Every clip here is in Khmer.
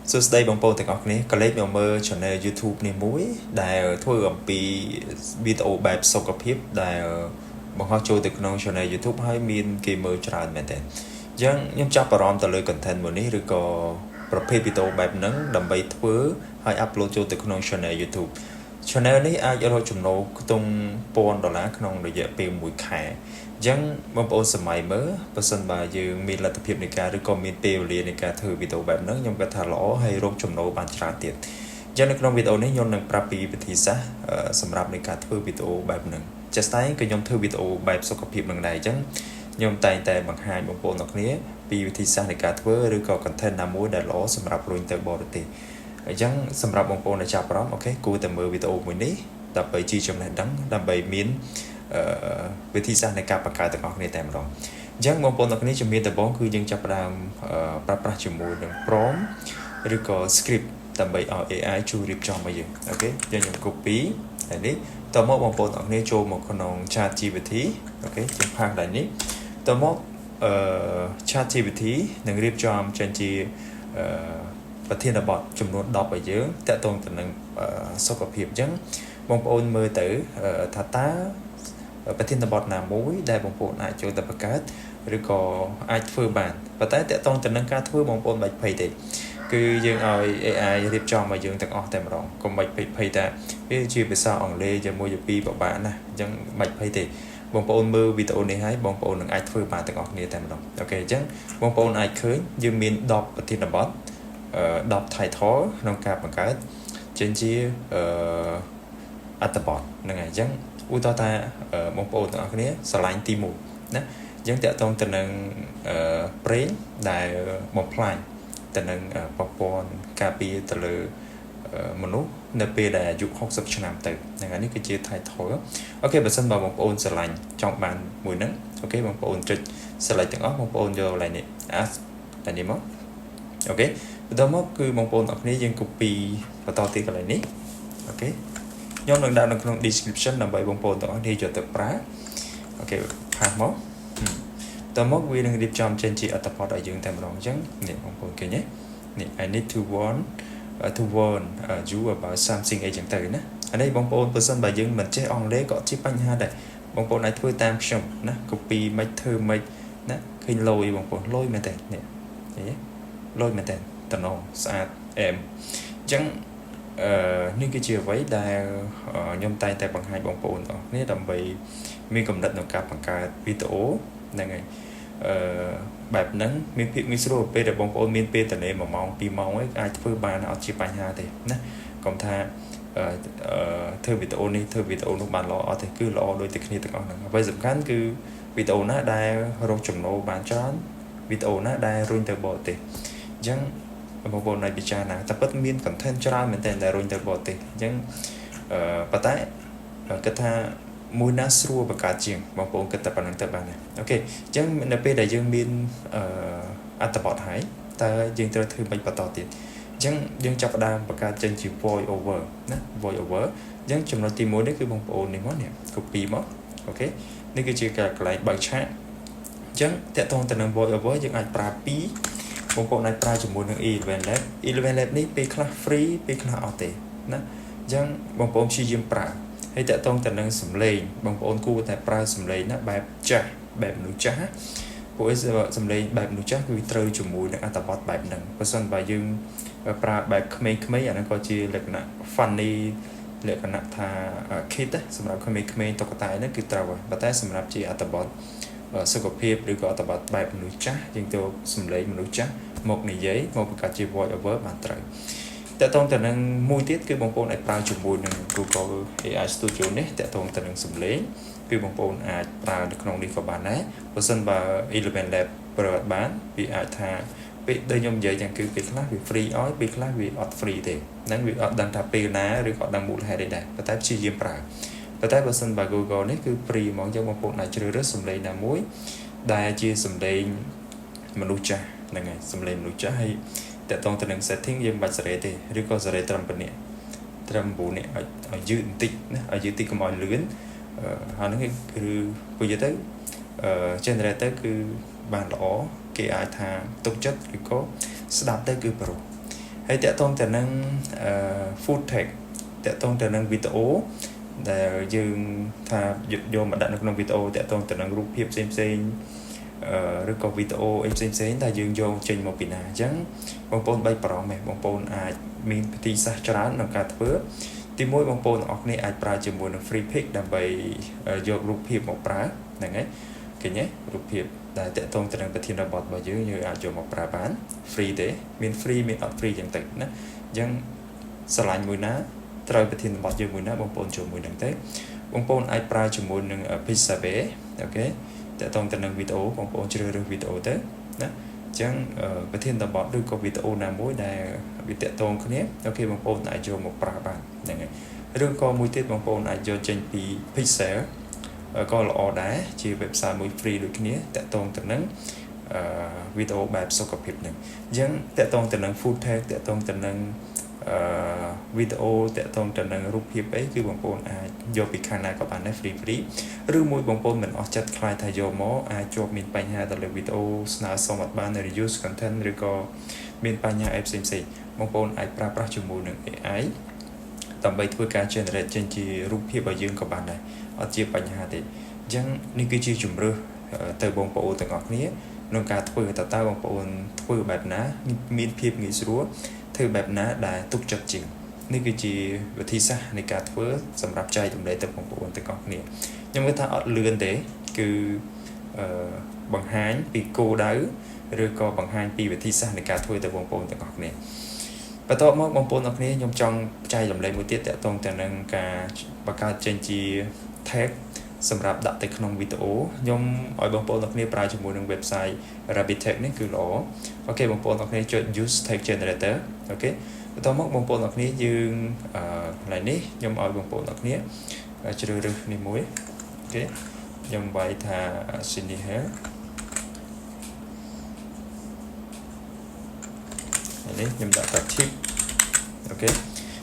សួស្តីបងប្អូនទាំងអស់គ្នាក៏លេចមកមើល channel YouTube នេះមួយដែលធ្វើអំពីវីដេអូបែបសុខភាពដែលបង្ហោះចូលទៅក្នុង channel YouTube ហើយមានគេមើលច្រើនមែនតើអញ្ចឹងខ្ញុំចាប់អារម្មណ៍ទៅលើ content មួយនេះឬក៏ប្រភេទវីដេអូបែបហ្នឹងដើម្បីធ្វើហើយ upload ចូលទៅក្នុង channel YouTube channel នេះអាចរកចំណូលខ្ទង់$1000ក្នុងរយៈពេល1ខែអញ្ចឹងបងប្អូនសម័យមើលបើសិនបើយើងមានលទ្ធភាពនៃការឬក៏មានពេលវេលានៃការធ្វើវីដេអូបែបហ្នឹងខ្ញុំគិតថាល្អហើយរកចំណូលបានច្រើនទៀតអញ្ចឹងនៅក្នុងវីដេអូនេះខ្ញុំនឹងប្រាប់ពីវិធីសាស្ត្រសម្រាប់នៃការធ្វើវីដេអូបែបហ្នឹងជាក់ស្ដែងគឺខ្ញុំធ្វើវីដេអូបែបសុខភាពនឹងដែរអញ្ចឹងខ្ញុំតែងតែបង្ហាញបងប្អូនទាំងគ្នាពីវិធីសាស្ត្រនៃការធ្វើឬក៏ content ណាមួយដែលល្អសម្រាប់រុញទៅបរទេសអញ្ចឹងសម្រាប់បងប្អូនដែលចាប់អារម្មណ៍អូខេគួរតែមើលវីដេអូមួយនេះដើម្បីជាចំណេះដឹងដើម្បីមានវិធីសាស្ត្រនៃការបង្កើតទាំងអស់គ្នាតែម្ដងអញ្ចឹងបងប្អូនទាំងគ្នាជំនាញដំបូងគឺយើងចាប់ផ្ដើមប្រើប្រាស់ជាមួយនឹង prompt ឬក៏ script ដើម្បីឲ្យ AI ជួយរៀបចំឲ្យយើងអូខេខ្ញុំ copy ហើយនេះតមកបងប្អូនទាំងគ្នាចូលមកក្នុង ChatGPT អូខេខ្ញុំផាសដល់នេះតមកChatGPT នឹងរៀបចំចេញជាប្រធានបទចំនួន10ឲ្យយើងតាក់ទងទៅនឹងសុខភាពអញ្ចឹងបងប្អូនមើលទៅថាតើប្រធានបទណាមួយដែលបងប្អូនអាចចូលទៅបង្កើតឬក៏អាចធ្វើបានប៉ុន្តែតាក់ទងទៅនឹងការធ្វើបងប្អូនបាច់ភ័យទេគឺយើងឲ្យ AI រៀបចំឲ្យយើងទាំងអស់តែម្ដងកុំបាច់ភ័យថាវាជាភាសាអង់គ្លេសជាមួយជាពីរពិបាកណាស់អញ្ចឹងបាច់ភ័យទេបងប្អូនមើលវីដេអូនេះហើយបងប្អូននឹងអាចធ្វើបានទាំងអស់គ្នាតែម្ដងអូខេអញ្ចឹងបងប្អូនអាចឃើញយើងមាន10ប្រធានបទ10 title ក្នុងការបង្កើតចេញជាអត្ថបទហ្នឹងហើយអញ្ចឹងឧទាហរណ៍ថាបងប្អូនទាំងអស់គ្នាស្រឡាញ់ទី1ណាអញ្ចឹងតកតងទៅនឹងប្រេងដែលបំផ្លាញទៅនឹងប្រព័ន្ធការពារទៅលើមនុស្សនៅពេលដែលអាយុ60ឆ្នាំទៅហ្នឹងហើយនេះគឺជា title អូខេបើសិនបើបងប្អូនស្រឡាញ់ចង់បានមួយហ្នឹងអូខេបងប្អូនចុច select ទាំងអស់បងប្អូនយកកន្លែងនេះ add តែនេះមកអូខេបន្តមកគឺបងប្អូនទាំងគ្នាយើង copy បន្តទីកន្លែងនេះអូខេខ្ញុំនឹងដាក់នៅក្នុង description ដើម្បីបងប្អូនទាំងអស់គ្នាយកទៅប្រើអូខេផាសមកតមកវានឹងរៀបចំចេញជាអត្ថបទឲ្យយើងតែម្ដងអញ្ចឹងនេះបងប្អូនឃើញទេនេះ I need to warn you about something អីចឹងទៅណាអានេះបងប្អូនបើសិនបើយើងមិនចេះអង់គ្លេសក៏ជាបញ្ហាដែរបងប្អូនអាចធ្វើតាមខ្ញុំណា copy មិនធ្វើមិនណាឃើញលយបងប្អូនលយមែនទេនេះឃើញទេលយមែនទេតំណស្អាតអែមអញ្ចឹងនេះគឺជាអ្វីដែលខ្ញុំតែងតែបង្ហាញបងប្អូនទាំងគ្នាដើម្បីមានកំណត់ក្នុងការបង្កើតវីដេអូហ្នឹងហើយបែបហ្នឹងមានភាពងាយស្រួលពេលដែលបងប្អូនមានពេលតនេ1ម៉ោង2ម៉ោងឯងអាចធ្វើបានអត់ជាបញ្ហាទេណាកុំថាធ្វើវីដេអូនេះធ្វើវីដេអូនោះបានល្អអត់ទេគឺល្អដូចតែគ្នាទាំងអស់ហ្នឹងអ្វីសំខាន់គឺវីដេអូណាដែលរកចំណូលបានច្រើនវីដេអូណាដែលរុញទៅបរទេសអញ្ចឹងបងប្អូនអាចពិចារណាតែពិតមាន content ច្រើនមែនតើដែលរុញទៅបរទេសអញ្ចឹងប៉ុន្តែគិតថាមួយណាស្រួលបង្កើតជាងបងប្អូនគិតតែប៉ុណ្្នឹងទៅបានទេអូខេអញ្ចឹងនៅពេលដែលយើងមានអត្ថបទហើយតើយើងត្រូវធ្វើមិនបន្តទៀតអញ្ចឹងយើងចាប់ផ្ដើមបង្កើតចេញជា voice over ណា voice over អញ្ចឹងចំណុចទី1នេះគឺបងប្អូននេះមកនេះ copy មកអូខេនេះគឺជាការកន្លែងបើកឆាកអញ្ចឹងតកតងទៅនឹង voice over យើងអាចប្រើ2បងប្អូនអាចប្រើជាមួយនឹង Eleven Lab នេះពេលខ្លះ free ពេលខ្លះអត់ទេណាអញ្ចឹងបងប្អូនព្យាយាមប្រើហើយតកតងទៅនឹងសំឡេងបងប្អូនគួរតែប្រើសំឡេងណាបែបចាស់បែបមនុស្សចាស់ព្រោះសំឡេងបែបមនុស្សចាស់គឺត្រូវជាមួយនឹងអត្ថបទបែបហ្នឹងបើមិនបើយើងប្រើបែបក្មេងៗអាហ្នឹងក៏ជាលក្ខណៈ funny លក្ខណៈថា kid សម្រាប់ក្មេងៗតុក្កតាហ្នឹងគឺត្រូវហើយប៉ុន្តែសម្រាប់ជាអត្ថបទសុខភាពឬក៏អត្ថបទបែបមនុស្សចាស់យើងទៅសំឡេងមនុស្សចាស់មកនិយាយមកបង្កើតជា voice over បានត្រូវតកតងទៅនឹងមួយទៀតគឺបងប្អូនអាចប្រើជាមួយនឹង Google AI Studio នេះតកតងទៅនឹងសំឡេងគឺបងប្អូនអាចប្រើនៅក្នុងនេះក៏បានដែរបើសិនបើ Eleven Lab ប្រើអត់បានវាអាចថាពេលដែលខ្ញុំនិយាយយ៉ាងគឺពេលខ្លះវា free ឲ្យពេលខ្លះវាអត់ free ទេហ្នឹងវាអត់ដឹងថាពេលណាឬក៏ដឹងមូលហេតុអីដែរប៉ុន្តែព្យាយាមប្រើប៉ុន្តែបើសិនបើ Google នេះគឺ free ហ្មងចឹងបងប្អូនអាចជ្រើសរើសសំឡេងណាមួយដែលជាសំឡេងមនុស្សចាស់ហ្នឹងហើយសំឡេងមនុស្សចាស់ហើយតកតងទៅនឹង setting យើងមិនបាច់សេរីទេឬក៏សេរីត្រឹមប៉ុណ្ណេះត្រឹម9នេះឲ្យយឺតបន្តិចណាឲ្យយឺតតិចកុំឲ្យលឿនហើយហ្នឹងគឺនិយាយទៅgenerator គឺបានល្អគេអាចថាទុកចិត្តឬក៏ស្ដាប់ទៅគឺប្រុស ហ ហើយតាក់ទងទៅនឹងfood tag តាក់ទងទៅនឹងវីដេអូដែលយើងថាយកមកដាក់នៅក្នុងវីដេអូតាក់ទងទៅនឹងរូបភាពផ្សេងៗឬក៏វីដេអូអីផ្សេងៗដែលយើងយកចេញមកពីណាអញ្ចឹងបងប្អូនបីប្រហែលបងប្អូនអាចមានវិធីសាស្ត្រច្រើនក្នុងការធ្វើទីមួយបងប្អូនទាំងអស់គ្នាអាចប្រើជាមួយនឹង free pick ដើម្បីយករូបភាពមកប្រើហ្នឹងហើយឃើញទេរូបភាពដែលតាក់ទងទៅនឹងប្រធានបទរបស់យើងអាចយកមកប្រើបាន free ទេមាន free មានអត់ free ចឹងទៅណាអញ្ចឹងស្រឡាញ់មួយណាត្រូវប្រធានបទយើងមួយណាបងប្អូនចូលមួយហ្នឹងទៅបងប្អូនអាចប្រើជាមួយនឹង Pixabay អូខេតាក់ទងទៅនឹងវីដេអូបងប្អូនជ្រើសរើសវីដេអូទៅណាអញ្ចឹងប្រធានបទឬក៏វីដេអូណាមួយដែលវាតាក់ទងគ្នាអូខេបងប្អូនអាចយកមកប្រើបានហ្នឹងហើយឬក៏មួយទៀតបងប្អូនអាចយកចេញពី Pixel ក៏ល្អដែរជា website មួយ free ដូចគ្នាតាក់ទងទៅនឹងវីដេអូបែបសុខភាពហ្នឹងអញ្ចឹងតាក់ទងទៅនឹង food tag តាក់ទងទៅនឹងវីដេអូតាក់ទងទៅនឹងរូបភាពអីគឺបងប្អូនអាចយកពីខាងណាក៏បានដែរ free ឬមួយបងប្អូនមិនអស់ចិត្តខ្លាចថាយកមកអាចជាប់មានបញ្ហាទៅលើវីដេអូស្នើសុំអត់បាន reuse content ឬក៏មានបញ្ហាអីផ្សេងៗបងប្អូនអាចប្រើប្រាស់ជាមួយនឹង AI ដើម្បីធ្វើការ generate ចេញជារូបភាពឲ្យយើងក៏បានដែរអត់ជាបញ្ហាទេអញ្ចឹងនេះគឺជាជំរើសទៅបងប្អូនទាំងអស់គ្នាក្នុងការធ្វើតើបងប្អូនធ្វើបែបណាមានភាពងាយស្រួលធ្វើបែបណាដែលទុកចិត្តជាងនេះគឺជាវិធីសាស្ត្រនៃការធ្វើសម្រាប់ចែករំលែកទៅបងប្អូនទាំងអស់គ្នាខ្ញុំគិតថាអត់លឿនទេគឺបង្ហាញពីគោលដៅឬក៏បង្ហាញពីវិធីសាស្ត្រនៃការធ្វើទៅបងប្អូនទាំងអស់គ្នាបន្ទាប់មកបងប្អូនទាំងអស់គ្នាខ្ញុំចង់ចែករំលែកមួយទៀតតាក់ទងទៅនឹងការបង្កើតចេញជា tag សម្រាប់ដាក់ទៅក្នុងវីដេអូខ្ញុំឲ្យបងប្អូនទាំងគ្នាប្រើជាមួយនឹង website Rabbit Tag នេះគឺល្អអូខេបងប្អូនទាំងគ្នាចុច use tag generator អូខេបន្ទាប់មកបងប្អូនទាំងគ្នាយើងកន្លែងនេះខ្ញុំឲ្យបងប្អូនទាំងគ្នាជ្រើសរើសនេះមួយអូខេខ្ញុំវាយថា Sydney Hair នេះខ្ញុំដាក់តា tip អូខេ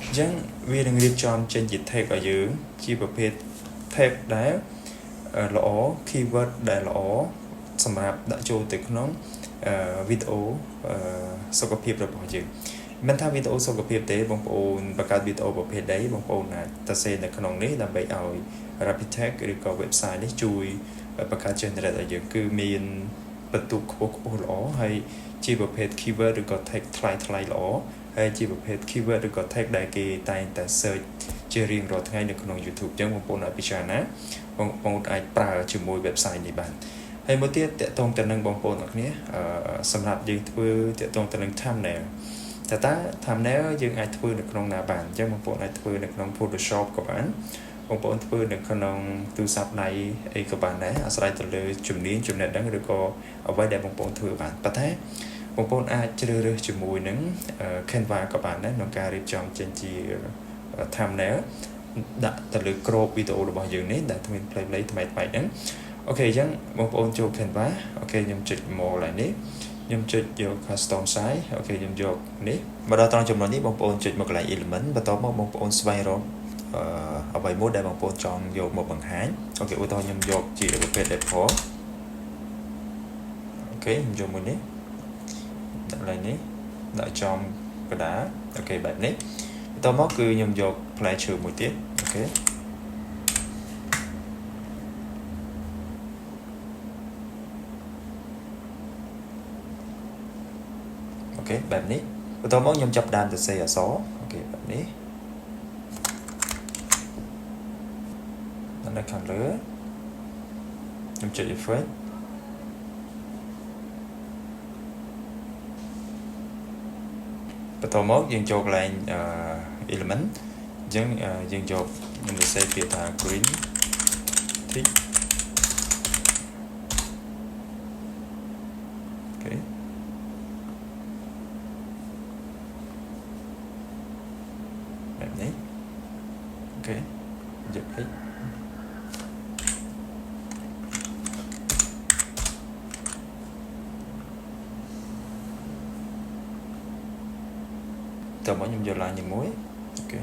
អញ្ចឹងវានឹងរៀបចំចេញជា tag ឲ្យយើងជាប្រភេទ tag ដែលល្អ keyword ដែលល្អសម្រាប់ដាក់ចូលទៅក្នុងវីដេអូសុខភាពរបស់យើងមិនថាវីដេអូសុខភាពទេបងប្អូនបង្កើតវីដេអូប្រភេទใดបងប្អូនអាចទៅសេនៅក្នុងនេះដើម្បីឲ្យ Rabbit Tag ឬក៏ website នេះជួយបង្កើត generate ឲ្យយើងគឺមានបន្ទុកខ្ពស់ល្អហើយជាប្រភេទ keyword ឬក៏ tag ថ្លៃល្អហើយជាប្រភេទ keyword ឬក៏ tag ដែលគេតែងតែ search ជារៀងរាល់ថ្ងៃនៅក្នុង YouTube អញ្ចឹងបងប្អូនអាចពិចារណាបងប្អូនអាចប្រើជាមួយ website នេះបានហើយមួយទៀតតកតងទៅនឹងបងប្អូនអ្នកគ្នាសម្រាប់យើងធ្វើតកតងទៅនឹង thumbnail តើ thumbnail យើងអាចធ្វើនៅក្នុងណាបានអញ្ចឹងបងប្អូនអាចធ្វើនៅក្នុង Photoshop ក៏បានបងប្អូនធ្វើនៅក្នុងទូរស័ព្ទដៃអីក៏បានដែរអាស្រ័យទៅលើជំនាញចំណេះដឹងឬក៏អ្វីដែលបងប្អូនធ្វើបានប៉ុន្តែបងប្អូនអាចជ្រើសរើសជាមួយនឹង Canva ក៏បានដែរក្នុងការរៀបចំចេញជា thumbnail ដាក់ទៅលើ crop វីដេអូរបស់យើងនេះដែលមាន play ថ្មីហ្នឹងអូខេអញ្ចឹងបងប្អូនចូល Canva អូខេខ្ញុំចុចមកឡើយនេះខ្ញុំចុចយក custom size អូខេខ្ញុំយកនេះមកដល់ត្រង់ចំណុចនេះបងប្អូនចុចមកកន្លែង element បន្ទាប់មកបងប្អូនស្វែងរកអ្វីមួយដែលបងប្អូនចង់យកមកបង្ហាញអូខេឧទាហរណ៍ខ្ញុំយកជាប្រភេទ Apple អូខេខ្ញុំយកមួយនេះដាក់កន្លែងនេះដាក់ចំកណ្ដាលអូខេបែបនេះបន្ទាប់មកគឺខ្ញុំយកផ្លែឈើមួយទៀតអូខេអូខេបែបនេះបន្ទាប់មកខ្ញុំចាប់ដើមទៅសេអក្សរអូខេបែបនេះនៅខាងលើខ្ញុំចុច effect បន្ទាប់មកយើងចូលកន្លែងelement អញ្ចឹងយើងយកខ្ញុំសរសេរពាក្យថា green tick អូខេបែបនេះអូខេយក x តើមកខ្ញុំយកឡើងជាមួយអូខេ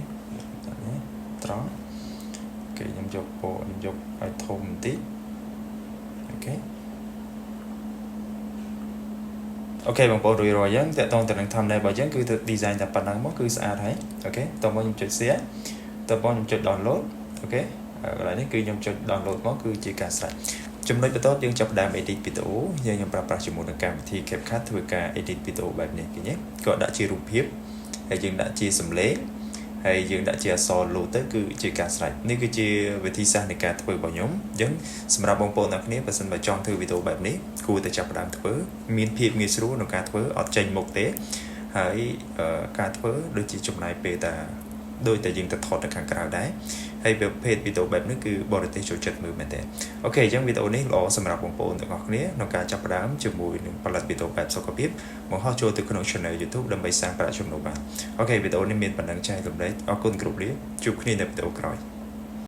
នេះត្រង់អូខេខ្ញុំយកពណ៌ខ្ញុំយកឲ្យធំបន្តិចអូខេ ok bằng bộ rồi chứ tại tôi tự năng tham này bởi chứ cứ design tập bản năng mất cứ xa thấy ok tôi muốn nhầm chụp share tôi muốn nhầm chụp download ok lạiនេះគឺខ្ញុំចុច download មកគឺជាការស្រេចចំណុចបន្ទាប់យើងចាប់ដើម edit video យើងខ្ញុំប្រើប្រាស់ជាមួយនឹងកម្មវិធី CapCut ធ្វើការ edit video បែបនេះឃើញទេក៏ដាក់ជារូបភាពហើយយើងដាក់ជាសំឡេងហើយយើងដាក់ជាអក្សរលូទៅគឺជាការស្រេចនេះគឺជាវិធីសាស្ត្រនៃការធ្វើរបស់ខ្ញុំអញ្ចឹងសម្រាប់បងប្អូនអ្នកគ្នាបើសិនបើចង់ធ្វើវីដេអូបែបនេះគួរតែចាប់ផ្ដើមធ្វើមានភាពងាយស្រួលក្នុងការធ្វើអត់ចេញមុខទេហើយការធ្វើដូចជាចំណាយពេលតែដោយតែយើងទៅថតនៅខាងក្រៅដែរហើយប្រភេទវីដេអូបែបនេះគឺបរិទេសចូលចិត្តមើលមែនទេអូខេអញ្ចឹងវីដេអូនេះល្អសម្រាប់បងប្អូនទាំងអស់គ្នាក្នុងការចាប់ផ្ដើមជាមួយនឹងផលិតវីដេអូបែបសុខភាពបង្ហោះចូលទៅក្នុង Channel YouTube ដើម្បីសាងប្រាក់ចំណូលបានអូខេវីដេអូនេះមានប៉ុណ្ណឹងចែករំលែកអរគុណគ្រប់លាជួបគ្នានៅវីដេអូក្រោយ